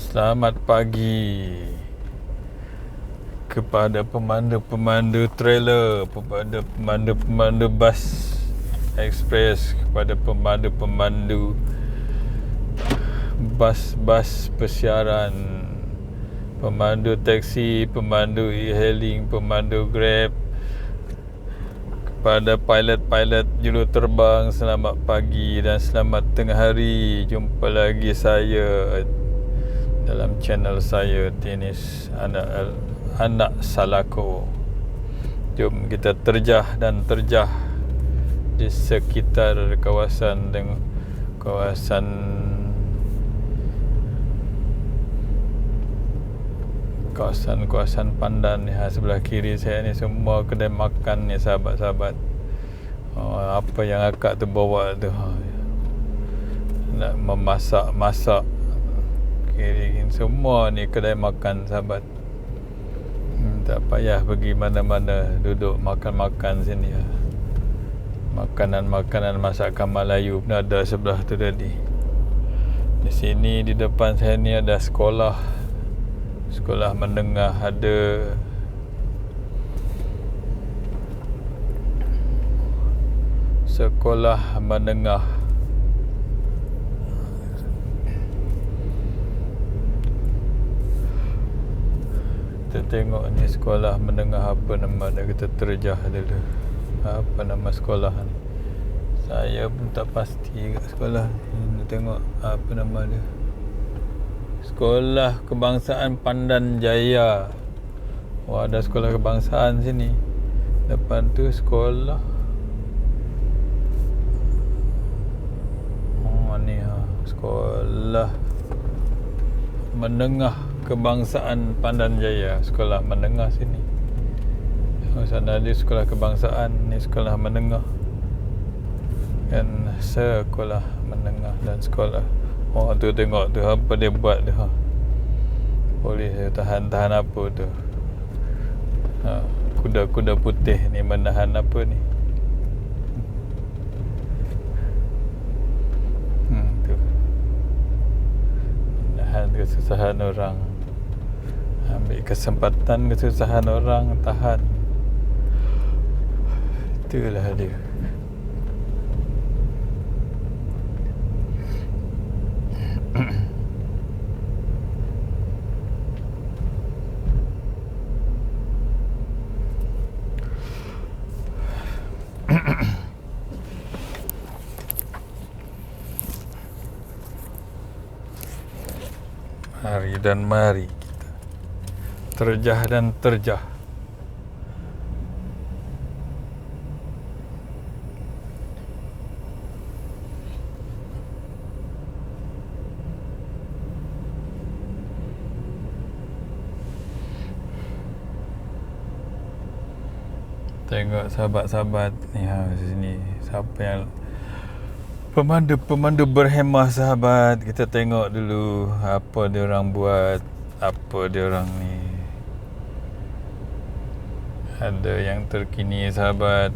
Selamat pagi kepada pemandu-pemandu trailer, kepada pemandu-pemandu bas ekspres, kepada pemandu-pemandu bas-bas persiaran, pemandu taksi, pemandu e-hailing, pemandu Grab, kepada pilot-pilot juruterbang, selamat pagi dan selamat tengah hari. Jumpa lagi saya dalam channel saya, Tenis Anak Salako. Jom kita terjah dan terjah di sekitar kawasan kawasan Pandan ni. Sebelah kiri saya ni semua kedai makan ni, sahabat-sahabat. Apa yang akak tu bawa tu, nak memasak kiri semua ni kedai makan, sahabat. Tak payah pergi mana-mana, duduk makan-makan sini. Makanan-makanan masakan Melayu pun ada sebelah tu tadi. Di sini di depan saya ni ada sekolah menengah, ada sekolah menengah. Kita tengok ni sekolah menengah apa nama dia, kita terjah dulu. Apa nama sekolah ni? Saya pun tak pasti kat sekolah ni. Tengok apa nama dia. Sekolah Kebangsaan Pandan Jaya. Ada sekolah kebangsaan sini. Depan tu sekolah sekolah menengah Kebangsaan Pandan Jaya. Sekolah menengah sini. Sana ada sekolah kebangsaan, ni sekolah menengah. Kan sekolah menengah dan sekolah. Tu tengok tu apa dia buat tu. Polis tahan apa tu. Kuda-kuda putih ni menahan apa ni? Tu. Menahan kesusahan orang. Ambil kesempatan kesusahan orang, tahan. Itulah dia. Hari dan mari kita terjah dan terjah. Tengok sahabat-sahabat ni sini, siapa yang pemandu berhemah, sahabat. Kita tengok dulu apa dia orang buat, apa dia orang ni. Ada yang terkini, sahabat.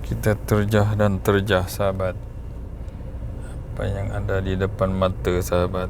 Kita terjah dan terjah, sahabat. Apa yang ada di depan mata, sahabat.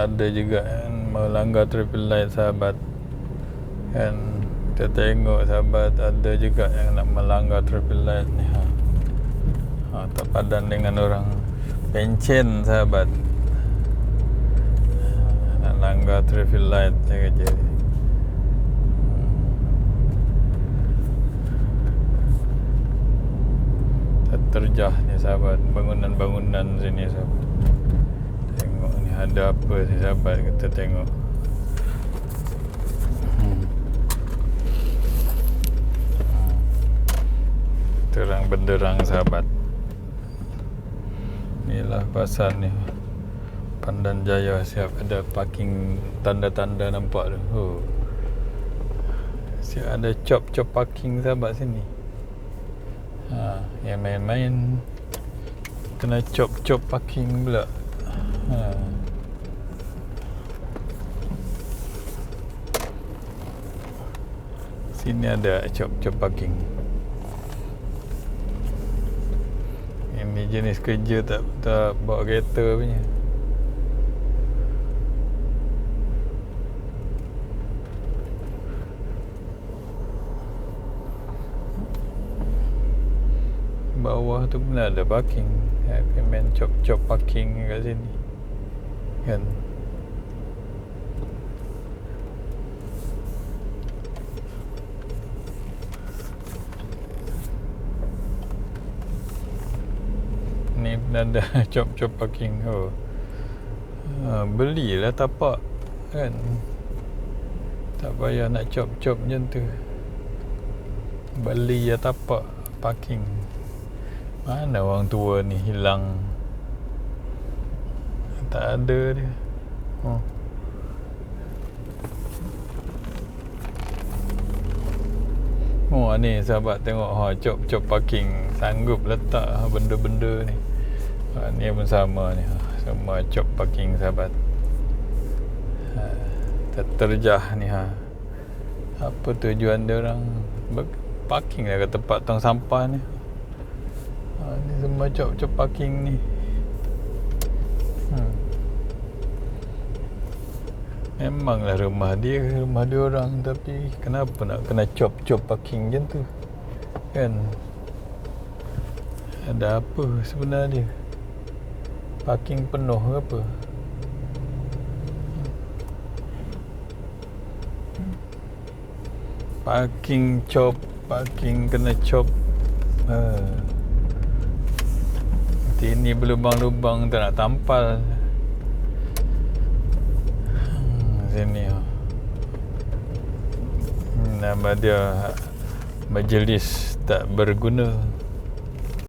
ada juga kan melanggar traffic light sahabat kan. Kita tengok sahabat, ada juga yang nak melanggar traffic light ni. Tak padan dengan orang pencen sahabat, nak langgar traffic light je kerja. Terjah ni sahabat, bangunan-bangunan sini sahabat. Tengok ni ada apa ni sahabat, kita tengok. Terang benderang sahabat. Inilah pasar ni, Pandan Jaya. Siap ada parking, tanda-tanda nampak tu. Siap ada cop parking sahabat sini. Yang main-main kena cop parking pula. Sini ada cop parking. Ini jenis kerja tak bawa kereta punya. Bawah tu pun ada parking. Main cop parking kat sini kan. Ni pun ada cop parking. Belilah tapak kan, tak payah nak cop macam tu. Beli ya tapak parking. Mana orang tua ni hilang, tak ada dia. Ni sahabat tengok cop parking sanggup letak benda-benda ni. Ni pun sama ni, semua cop parking sahabat. Terjah ni. Apa tujuan dia orang parking lah ke tempat tong sampah ni. Ni semua cop parking ni. Memanglah rumah dia orang, tapi kenapa nak kena cop parking macam tu kan? Ada apa sebenarnya? Parking penuh ke apa? Parking kena cop. Ini berlubang-lubang tak nak tampal. Sini nama dia majlis tak berguna.